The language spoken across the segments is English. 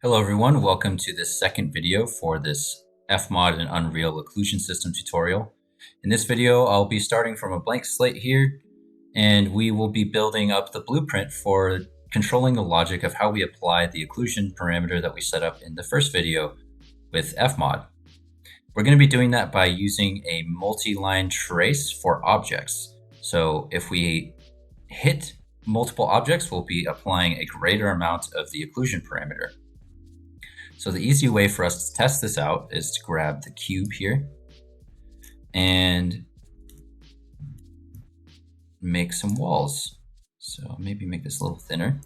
Hello everyone, welcome to this second video for this FMOD and Unreal Occlusion System tutorial. In this video, I'll be starting from a blank slate here, and we will be building up the blueprint for controlling the logic of how we apply the occlusion parameter that we set up in the first video with FMOD. We're going to be doing that by using a multi-line trace for objects. So if we hit multiple objects, we'll be applying a greater amount of the occlusion parameter. So the easy way for us to test this out is to grab the cube here and make some walls. So maybe make this a little thinner.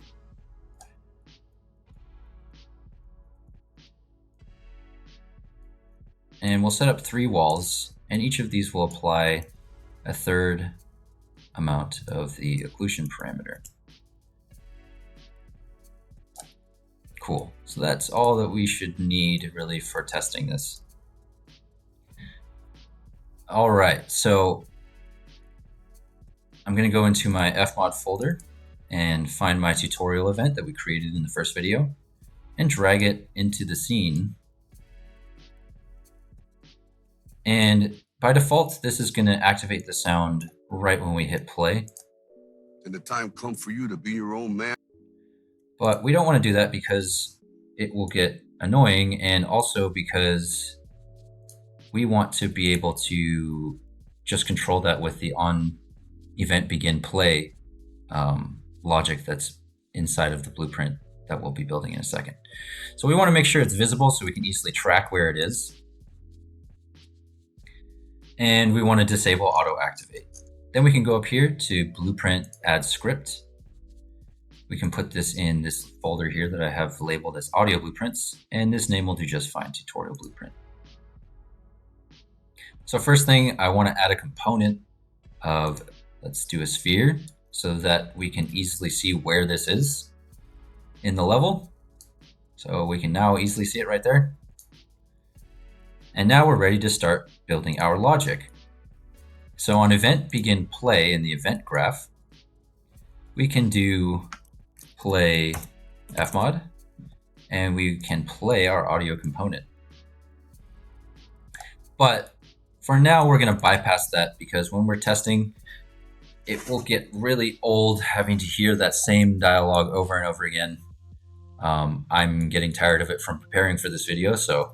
And we'll set up 3 walls, and each of these will apply a third amount of the occlusion parameter. Cool. So that's all that we should need really for testing this. All right, so I'm going to go into my FMOD folder and find my tutorial event that we created in the first video and drag it into the scene. And by default, this is going to activate the sound right when we hit play. And the time comes for you to be your own man. But we don't want to do that because it will get annoying, and also because we want to be able to just control that with the on event begin play logic that's inside of the blueprint that we'll be building in a second. So we want to make sure it's visible so we can easily track where it is. And we want to disable auto activate. Then we can go up here to blueprint add script. We can put this in this folder here that I have labeled as audio blueprints, and this name will do just fine, tutorial blueprint. So first thing, I want to add a component of, let's do a sphere, so that we can easily see where this is in the level. So we can now easily see it right there. And now we're ready to start building our logic. So on event begin play in the event graph, we can do play FMOD, and we can play our audio component. But for now, we're going to bypass that because when we're testing, it will get really old having to hear that same dialogue over and over again. I'm getting tired of it from preparing for this video, so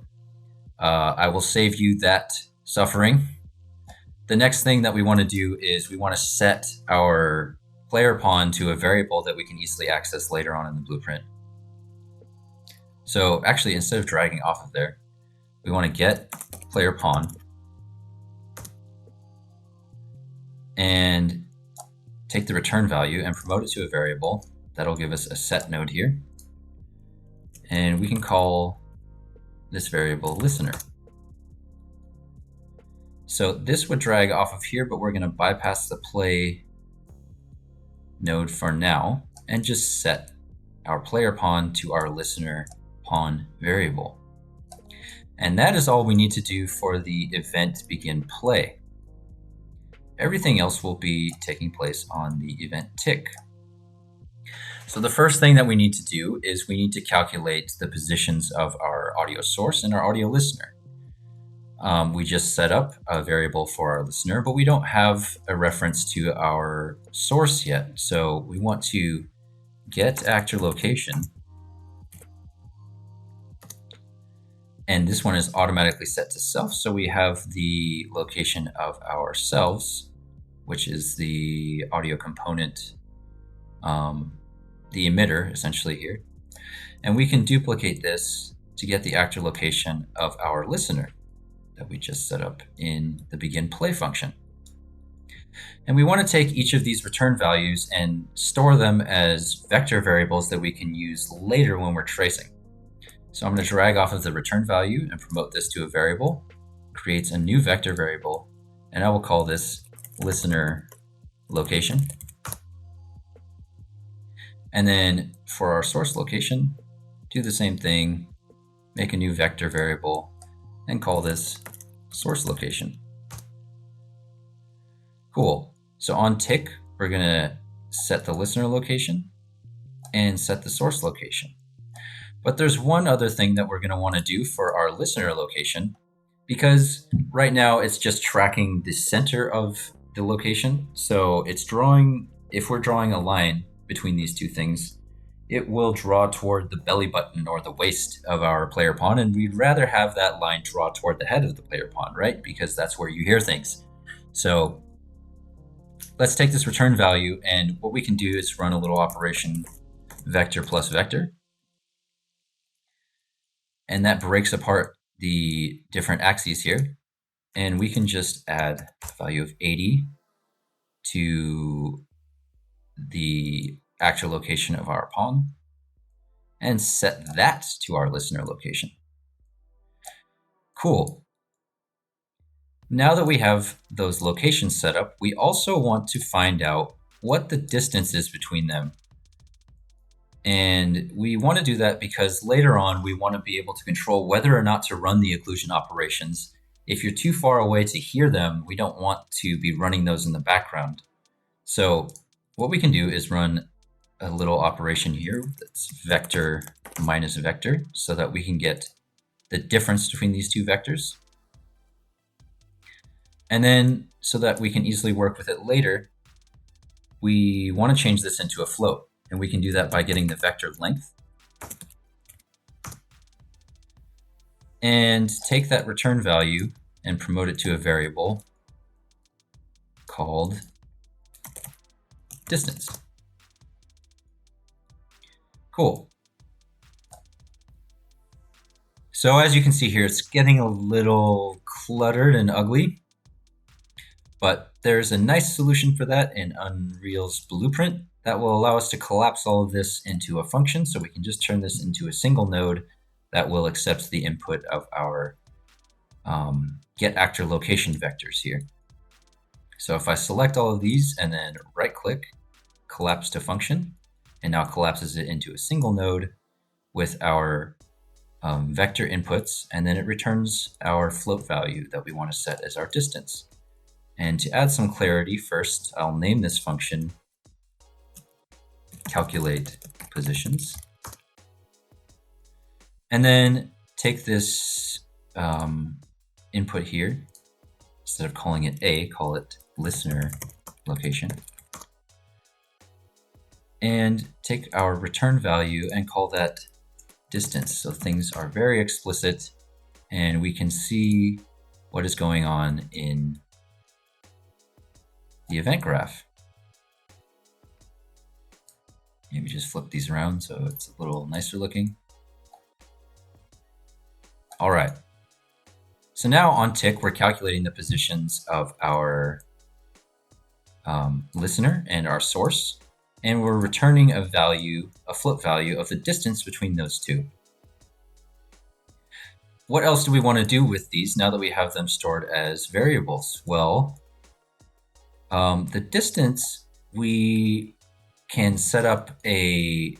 I will save you that suffering. The next thing that we want to do is we want to set our player pawn to a variable that we can easily access later on in the blueprint. So actually, instead of dragging off of there, we want to get player pawn and take the return value and promote it to a variable. That'll give us a set node here. And we can call this variable listener. So this would drag off of here, but we're going to bypass the play node for now and just set our player pawn to our listener pawn variable. And that is all we need to do for the event begin play. Everything else will be taking place on the event tick. So the first thing that we need to do is we need to calculate the positions of our audio source and our audio listener. We just set up a variable for our listener, but we don't have a reference to our source yet. So we want to get actor location. And this one is automatically set to self. So we have the location of ourselves, which is the audio component, the emitter essentially here. And we can duplicate this to get the actor location of our listener that we just set up in the begin play function. And we want to take each of these return values and store them as vector variables that we can use later when we're tracing. So I'm going to drag off of the return value and promote this to a variable, creates a new vector variable, and I will call this listener location. And then for our source location, do the same thing, make a new vector variable, and call this source location. Cool. So on tick, we're going to set the listener location and set the source location. But there's one other thing that we're going to want to do for our listener location, because right now it's just tracking the center of the location. So it's drawing, if we're drawing a line between these two things, it will draw toward the belly button or the waist of our player pawn, and we'd rather have that line draw toward the head of the player pawn, right? Because that's where you hear things. So let's take this return value, and what we can do is run a little operation vector plus vector. And that breaks apart the different axes here. And we can just add a value of 80 to the actual location of our pawn and set that to our listener location. Cool. Now that we have those locations set up, we also want to find out what the distance is between them. And we want to do that because later on we want to be able to control whether or not to run the occlusion operations. If you're too far away to hear them, we don't want to be running those in the background. So what we can do is run a little operation here that's vector minus vector so that we can get the difference between these two vectors. And then so that we can easily work with it later, we want to change this into a float. And we can do that by getting the vector length and take that return value and promote it to a variable called distance. Cool. So as you can see here, it's getting a little cluttered and ugly, but there's a nice solution for that in Unreal's blueprint that will allow us to collapse all of this into a function. So we can just turn this into a single node that will accept the input of our get actor location vectors here. So if I select all of these and then right click, collapse to function, and now collapses it into a single node with our vector inputs, and then it returns our float value that we want to set as our distance. And to add some clarity, first I'll name this function calculate positions, and then take this input here, instead of calling it A, call it listener location, and take our return value and call that distance. So things are very explicit and we can see what is going on in the event graph. Maybe just flip these around so it's a little nicer looking. All right. So now on tick, we're calculating the positions of our listener and our source, and we're returning a value, a float value of the distance between those two. What else do we want to do with these now that we have them stored as variables? Well, the distance, we can set up a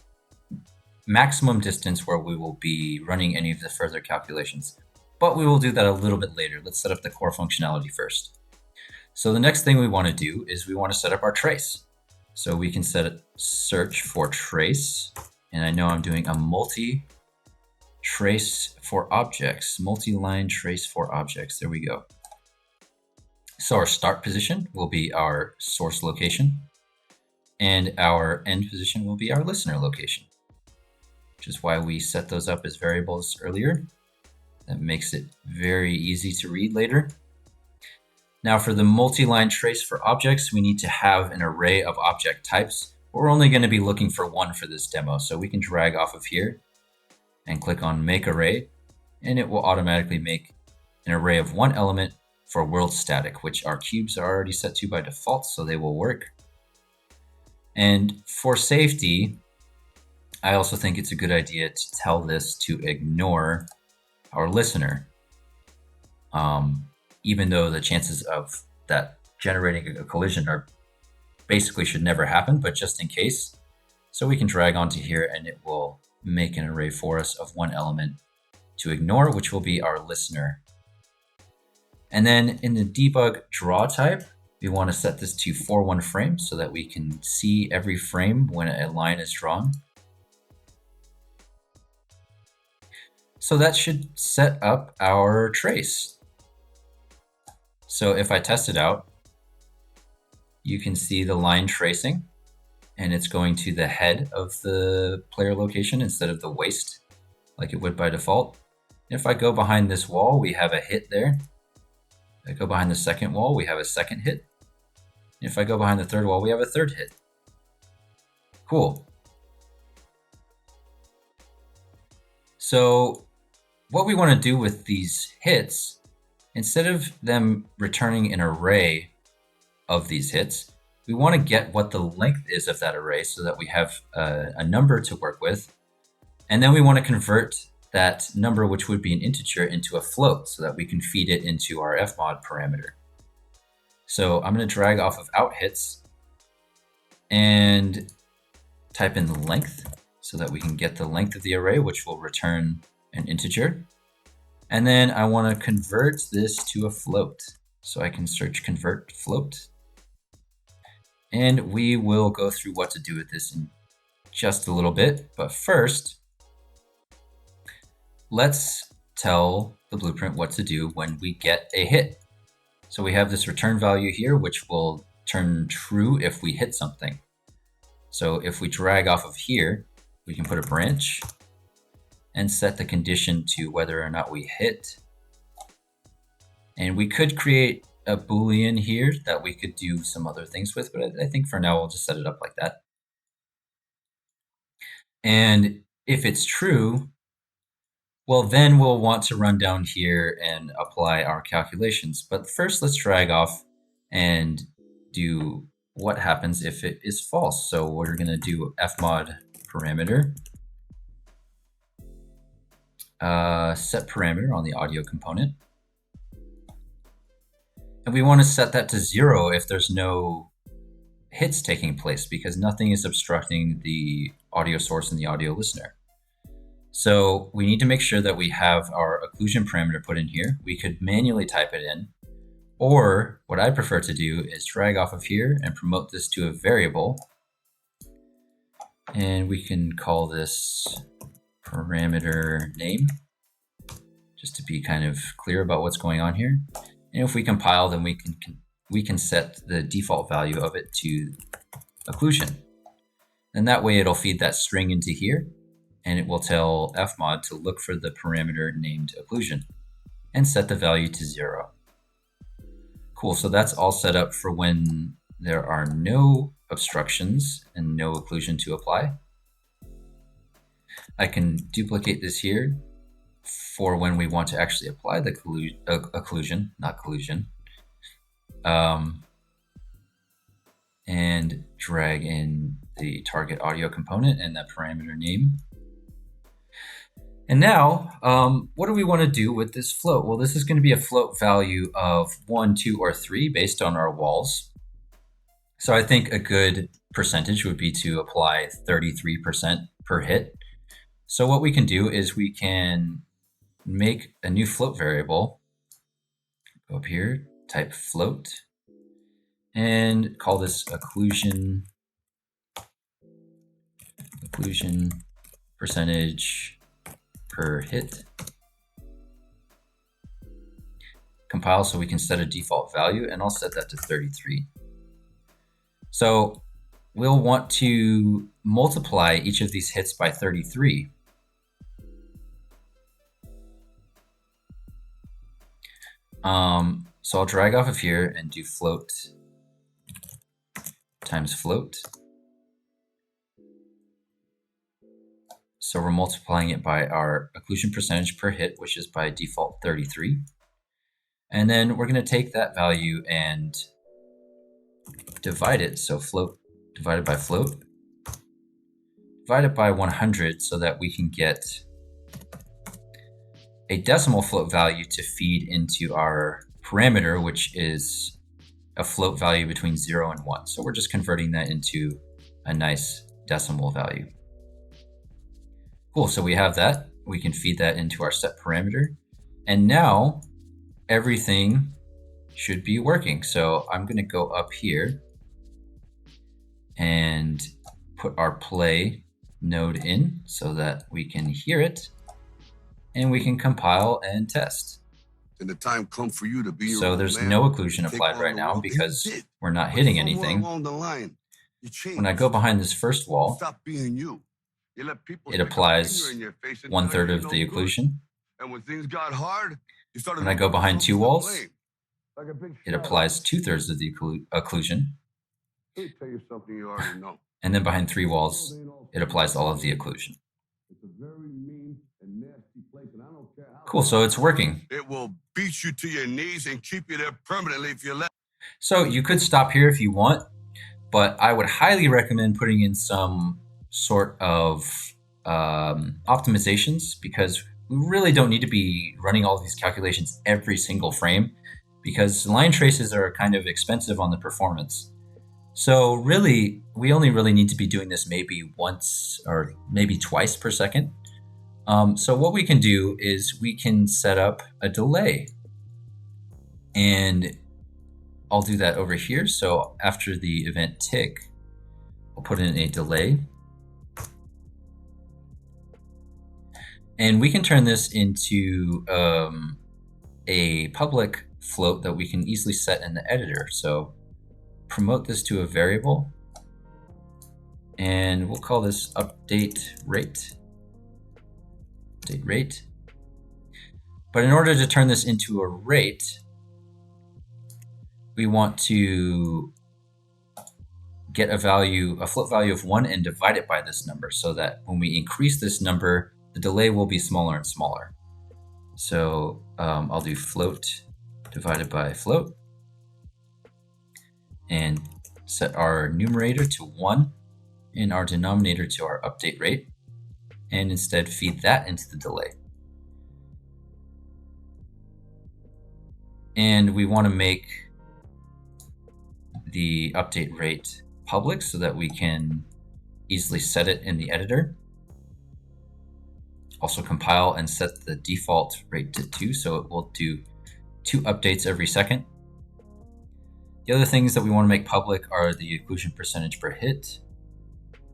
maximum distance where we will be running any of the further calculations, but we will do that a little bit later. Let's set up the core functionality first. So the next thing we want to do is we want to set up our trace. So we can set it search for trace, and I know I'm doing a multi-trace for objects, multi-line trace for objects. There we go. So our start position will be our source location, and our end position will be our listener location, which is why we set those up as variables earlier. That makes it very easy to read later. Now for the multi-line trace for objects, we need to have an array of object types. We're only going to be looking for one for this demo, so we can drag off of here and click on Make Array, and it will automatically make an array of one element for world static, which our cubes are already set to by default, so they will work. And for safety, I also think it's a good idea to tell this to ignore our listener, even though the chances of that generating a collision are basically should never happen, but just in case. So we can drag onto here and it will make an array for us of one element to ignore, which will be our listener. And then in the debug draw type, we want to set this to 4:1 frames so that we can see every frame when a line is drawn. So that should set up our trace. So if I test it out, you can see the line tracing, and it's going to the head of the player location instead of the waist like it would by default. If I go behind this wall, we have a hit there. If I go behind the second wall, we have a second hit. If I go behind the third wall, we have a third hit. Cool. So what we want to do with these hits, instead of them returning an array of these hits, we want to get what the length is of that array so that we have a number to work with. And then we want to convert that number, which would be an integer, into a float so that we can feed it into our FMOD parameter. So I'm going to drag off of out hits and type in the length so that we can get the length of the array, which will return an integer. And then I want to convert this to a float. So I can search convert float. And we will go through what to do with this in just a little bit. But first, let's tell the blueprint what to do when we get a hit. So we have this return value here, which will turn true if we hit something. So if we drag off of here, we can put a branch and set the condition to whether or not we hit. And we could create a Boolean here that we could do some other things with, but I think for now we'll just set it up like that. And if it's true, well, then we'll want to run down here and apply our calculations. But first, let's drag off and do what happens if it is false. So we're going to do fmod parameter, set parameter on the audio component. And we want to set that to 0 if there's no hits taking place, because nothing is obstructing the audio source and the audio listener. So we need to make sure that we have our occlusion parameter put in here. We could manually type it in, or what I prefer to do is drag off of here and promote this to a variable. And we can call this parameter name, just to be kind of clear about what's going on here. And if we compile, then we can set the default value of it to occlusion. And that way it'll feed that string into here, and it will tell fmod to look for the parameter named occlusion and set the value to 0. Cool, so that's all set up for when there are no obstructions and no occlusion to apply. I can duplicate this here for when we want to actually apply the occlusion, not collusion. And drag in the target audio component and that parameter name. And now, what do we want to do with this float? Well, this is going to be a float value of 1, 2, or 3 based on our walls. So I think a good percentage would be to apply 33% per hit. So what we can do is we can make a new float variable. Go up here, type float, and call this occlusion percentage per hit. Compile so we can set a default value, and I'll set that to 33. So we'll want to multiply each of these hits by 33. So I'll drag off of here and do float times float. So we're multiplying it by our occlusion percentage per hit, which is by default 33. And then we're going to take that value and divide it. So float divided by float, divided by 100 so that we can get a decimal float value to feed into our parameter, which is a float value between 0 and 1. So we're just converting that into a nice decimal value. Cool, so we have that. We can feed that into our set parameter. And now everything should be working. So I'm going to go up here and put our play node in so that we can hear it. and we can compile and test. And the time come for you to be your So own there's man, no occlusion take applied on right the now world. And you because did. we're not But hitting somewhere anything. along the line, you changed. When I go behind this first You wall, stop being you. You let people it stick a applies finger in your face and 1/3 tell you of you're the no good. occlusion. And when things got hard, you started When I go looking for behind two something to walls, blame. Like a big it shadow. applies 2/3 of the occlusion. Let me tell you something you already know. And then behind 3 walls, it applies all of the occlusion. It's a very mean and nasty place, and I don't care how. Cool, so it's working. It will beat you to your knees and keep you there permanently if you let. So you could stop here if you want, but I would highly recommend putting in some sort of optimizations, because we really don't need to be running all of these calculations every single frame, because line traces are kind of expensive on the performance. So really, we only really need to be doing this maybe once or maybe twice per second. So what we can do is we can set up a delay, and I'll do that over here. So after the event tick, I'll put in a delay. And we can turn this into a public float that we can easily set in the editor. So promote this to a variable, and we'll call this update rate. Update rate. But in order to turn this into a rate, we want to get a value, a float value of 1, and divide it by this number, so that when we increase this number, the delay will be smaller and smaller. So I'll do float divided by float, and set our numerator to 1 and our denominator to our update rate, and instead feed that into the delay. And we want to make the update rate public so that we can easily set it in the editor. Also compile and set the default rate to 2, so it will do 2 updates every second. The other things that we want to make public are the occlusion percentage per hit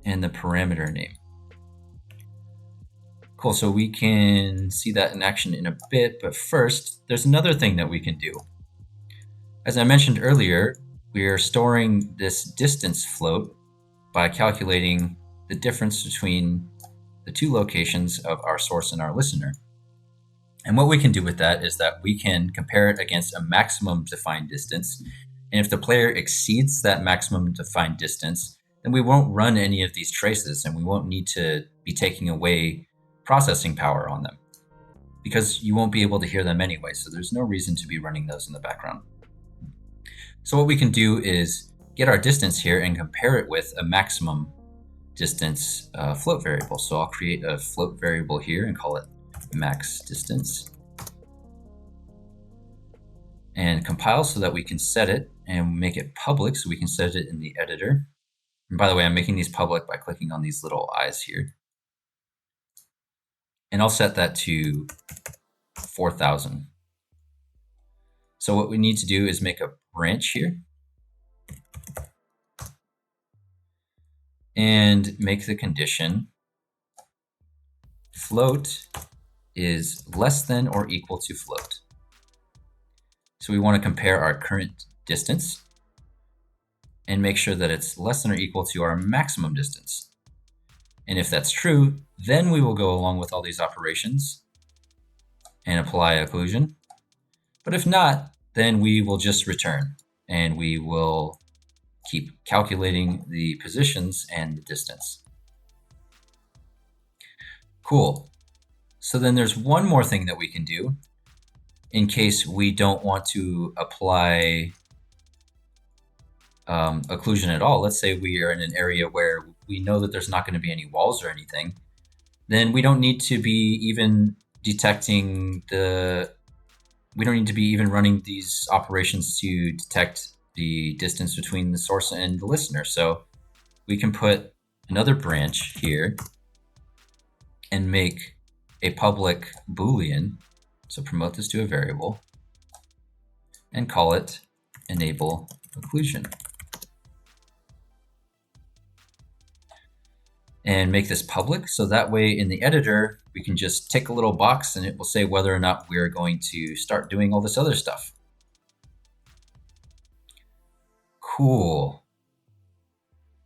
and the parameter name. Cool, so we can see that in action in a bit, but first, there's another thing that we can do. As I mentioned earlier, we are storing this distance float by calculating the difference between the 2 locations of our source and our listener. And what we can do with that is that we can compare it against a maximum defined distance. And if the player exceeds that maximum defined distance, then we won't run any of these traces, and we won't need to be taking away processing power on them, because you won't be able to hear them anyway. So there's no reason to be running those in the background. So what we can do is get our distance here and compare it with a maximum distance float variable. So I'll create a float variable here and call it max distance, and compile so that we can set it and make it public, so we can set it in the editor. And by the way, I'm making these public by clicking on these little eyes here. And I'll set that to 4,000. So what we need to do is make a branch here and make the condition float is less than or equal to float. So we want to compare our current distance and make sure that it's less than or equal to our maximum distance. And if that's true, then we will go along with all these operations and apply occlusion. But if not, then we will just return, and we will keep calculating the positions and the distance. Cool. So then there's one more thing that we can do in case we don't want to apply occlusion at all. Let's say we are in an area where we know that there's not going to be any walls or anything. Then we don't need to be even detecting we don't need to be even running these operations to detect the distance between the source and the listener. So we can put another branch here and make a public Boolean. So promote this to a variable and call it enable occlusion. and make this public. So that way in the editor, we can just tick a little box and it will say whether or not we're going to start doing all this other stuff. Cool.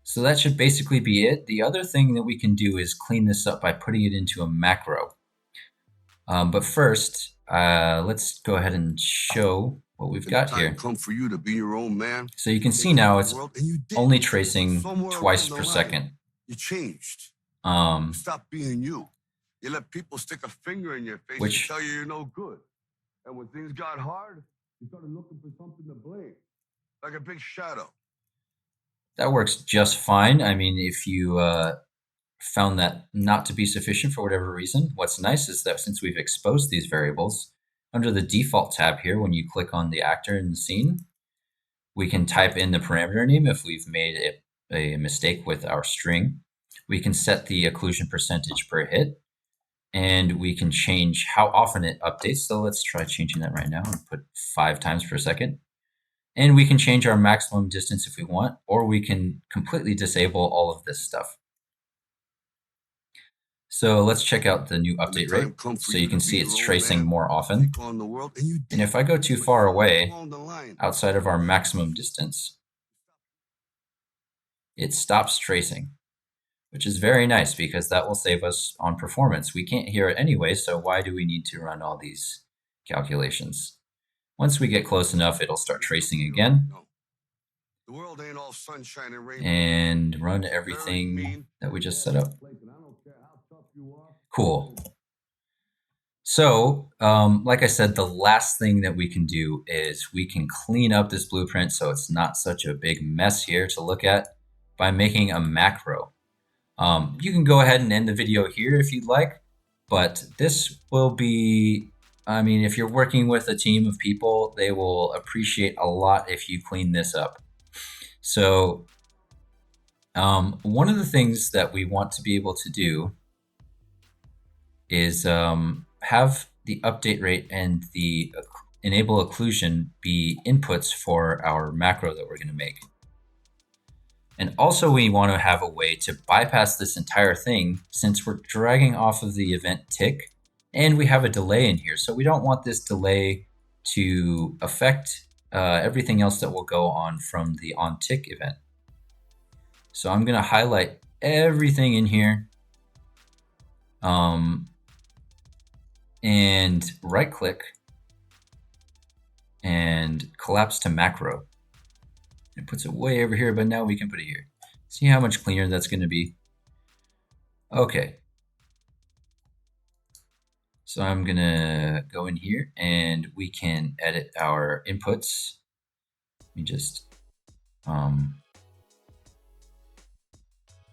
So that should basically be it. The other thing that we can do is clean this up by putting it into a macro. But first, let's go ahead and show what we've got here. Come for you to be your own man. So you can see now it's only tracing twice per second. You changed. Stop being you. You let people stick a finger in your face and tell you you're no good. And when things got hard, you started looking for something to blame, like a big shadow. That works just fine. I mean, if you found that not to be sufficient for whatever reason, what's nice is that since we've exposed these variables, under the default tab here, when you click on the actor in the scene, we can type in the parameter name if we've made a mistake with our string. We can set the occlusion percentage per hit, and we can change how often it updates. So let's try changing that right now and put 5 times per second. And we can change our maximum distance if we want, or we can completely disable all of this stuff. So let's check out the new update rate. So you can see it's tracing more often. And if I go too far away, outside of our maximum distance, it stops tracing, which is very nice because that will save us on performance. We can't hear it anyway, so why do we need to run all these calculations? Once we get close enough, it'll start tracing again. The world ain't all sunshine and rainbows. And run everything that we just set up. Cool. So, like I said, the last thing that we can do is we can clean up this blueprint so it's not such a big mess here to look at by making a macro. You can go ahead and end the video here if you'd like, but this will be, I mean, if you're working with a team of people, they will appreciate a lot if you clean this up. So one of the things that we want to be able to do is have the update rate and the enable occlusion be inputs for our macro that we're going to make. And also we want to have a way to bypass this entire thing since we're dragging off of the event tick and we have a delay in here. So we don't want this delay to affect everything else that will go on from the on tick event. So I'm going to highlight everything in here and right click and collapse to macro. It puts it way over here, but now we can put it here. See how much cleaner that's going to be? Okay. So I'm going to go in here and we can edit our inputs. Let me just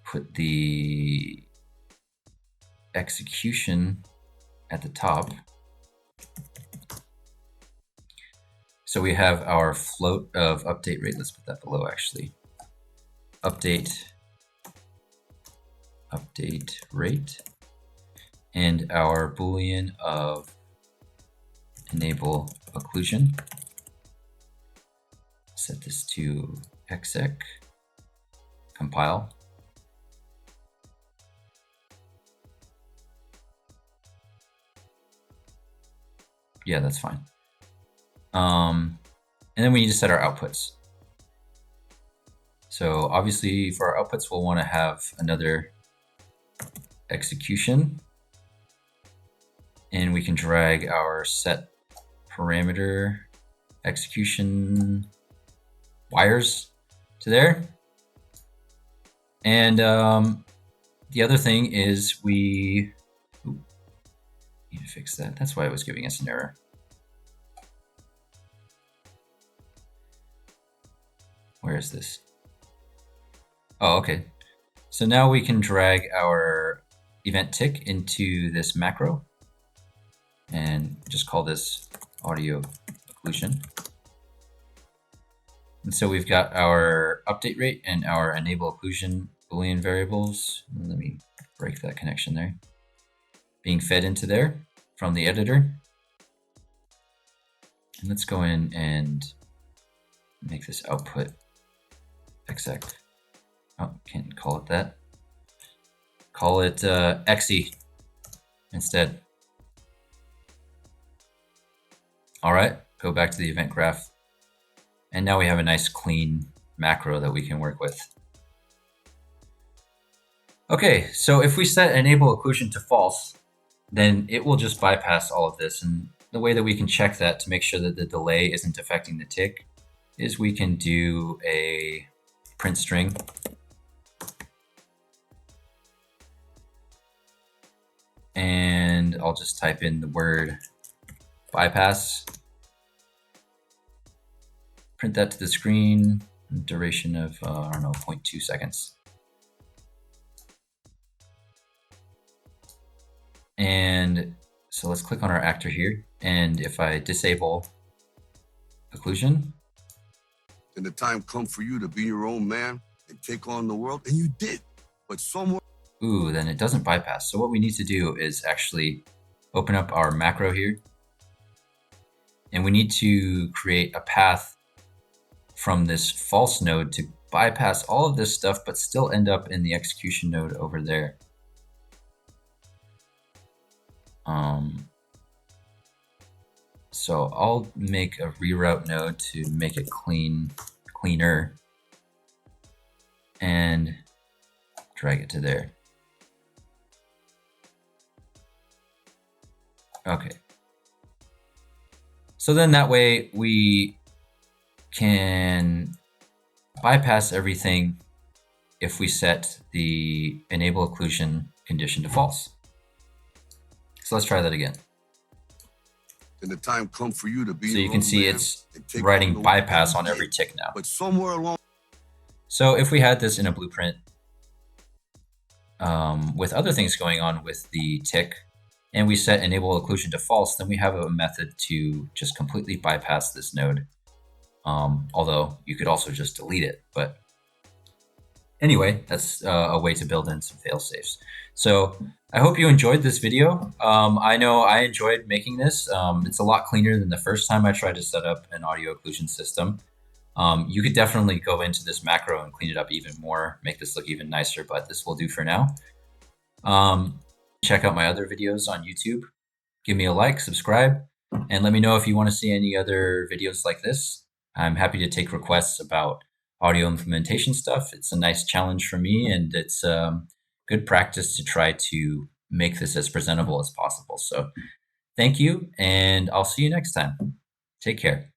put the execution at the top. So we have our float of update rate. Let's put that below actually. Update rate. And our Boolean of enable occlusion. Set this to exec, compile. Yeah, that's fine. And then we need to set our outputs. So obviously for our outputs, we'll want to have another execution. And we can drag our set parameter execution wires to there. And the other thing is we need to fix that. That's why it was giving us an error. Where is this? Oh, okay. So now we can drag our event tick into this macro and just call this audio occlusion. And so we've got our update rate and our enable occlusion Boolean variables. Let me break that connection there. Being fed into there from the editor. And let's go in and make this output exec. Oh, can't call it that. call it XE instead. All right, go back to the event graph. And now we have a nice clean macro that we can work with. Okay, so if we set enable occlusion to false, then it will just bypass all of this. And the way that we can check that to make sure that the delay isn't affecting the tick is we can do a print string. And I'll just type in the word bypass. Print that to the screen, duration of, I don't know, 0.2 seconds. And so let's click on our actor here. And if I disable occlusion. And the time come for you to be your own man and take on the world, and you did, but somewhere. Ooh, then it doesn't bypass. So what we need to do is actually open up our macro here. And we need to create a path from this false node to bypass all of this stuff, but still end up in the execution node over there. So I'll make a reroute node to make it cleaner, and drag it to there. Okay. So then that way we can bypass everything if we set the enable occlusion condition to false. So let's try that again. And the time come for you to be. So you can see it's writing bypass on every tick now. But somewhere along. So if we had this in a blueprint with other things going on with the tick, and we set enable occlusion to false, then we have a method to just completely bypass this node. Although you could also just delete it. But anyway, that's a way to build in some fail safes. So I hope you enjoyed this video. I know I enjoyed making this. It's a lot cleaner than the first time I tried to set up an audio occlusion system. You could definitely go into this macro and clean it up even more, make this look even nicer, but this will do for now. Check out my other videos on YouTube. Give me a like, subscribe, and let me know if you want to see any other videos like this. I'm happy to take requests about audio implementation stuff. It's a nice challenge for me, and it's good practice to try to make this as presentable as possible. So thank you, and I'll see you next time. Take care.